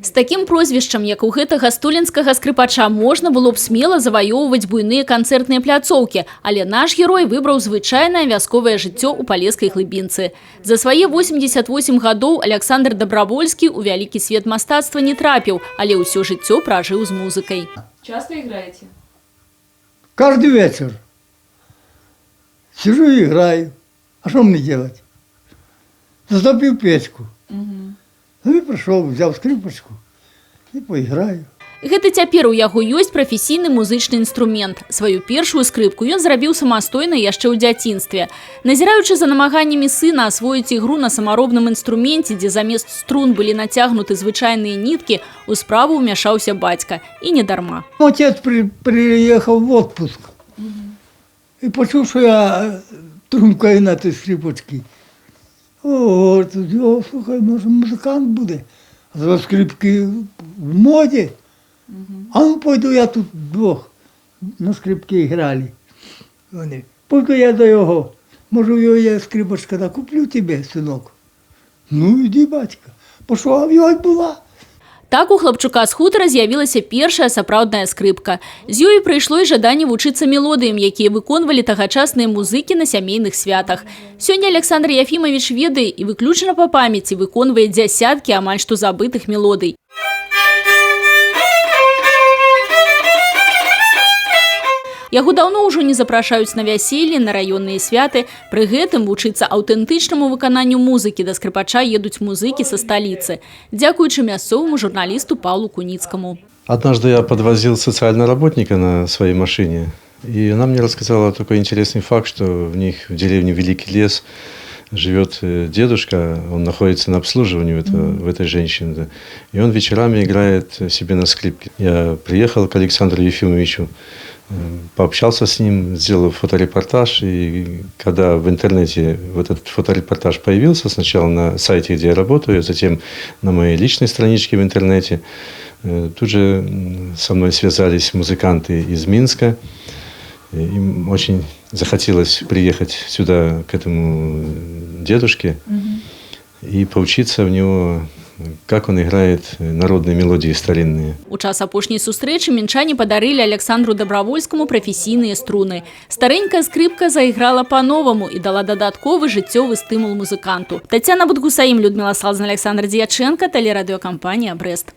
З такім прозвішчам, як у гэтага столінскага скрыпача, можна было б смела заваёўваць буйныя канцэртныя пляцоўкі, але наш герой выбраў звычайнае вясковае жыццё ў палескай глыбінцы. За свае 88 гадоў Александр Добравольскі ў вялікі свет мастацтва не трапіў, але ўсё жыццё пражыў з музыкай. Часто играете? Каждый вечер. Сижу и играю. А что мне делать? Затопил печку. Ну и пришел, взял скрипочку и поиграю. Гэта цяпер у яго ёсць прафесійны музычны інструмент. Сваю першую скрыпку ён зрабіў самастойна яшчэ ў дзяцінстве. Назіраючы за намаганнямі сына асвоіць ігру на самаробным інструменце, дзе замест струн былі нацягнуты звычайныя ніткі, у справу ўмяшаўся бацька. І не дарма. Отец приехал в отпуск и почув, что я трумкаю на этой скрипочке. О, слухай, может, музыкант буде. За скрипки в моде. А ну пойду я тут двох на скрипки грали. Вони. Пойду я до його. Може, в його є скрипочка, да куплю тебе, синок. Ну, іди, батька. Пішов, а в його була. Так у хлапчука з хутара з'явілася першая сапраўдная скрыпка. З ёй прыйшло і жаданне вучыцца мелодыям, якія выконвалі тагачасныя музыкі на сямейных святах. Сёння Александр Яфімович ведае і выключна па памяці выконвае дзясяткі амаль што забытых мелодый. Яго даўно ўжо не запрашаюць на вяселле, на раённыя святы. Пры гэтым вучыцца аўтэнтычнаму выкананню музыкі да скрыпача едуць музыкі са сталіцы. Дзякуючы мясцоваму журналісту Павлу Куніцкаму. Однажды я подвозил социального работника на своей машине, и она мне рассказала такой интересный факт, что в них в деревне Великий Лес живет дедушка, он находится на обслуживании в этой женщины, и он вечерами играет себе на скрипке. Я приехал к Александру Ефимовичу, пообщался с ним, сделал фоторепортаж, и когда в интернете вот этот фоторепортаж появился, сначала на сайте, где я работаю, затем на моей личной страничке в интернете, тут же со мной связались музыканты из Минска. Им очень захотелось приехать сюда, к этому дедушке, и поучиться у него, как он играет народные мелодии старинные. У час апошняй сустрэчы мінчане падарылі Александру Добравольскому прафесійныя струны. Старенькая скрыпка заіграла па-новаму і дала дадатковы жыццёвы стымул музыканту. Тацяна Будгусаім, Людмила Салзан, Александр Дьяченко, телерадиокомпания «Брест».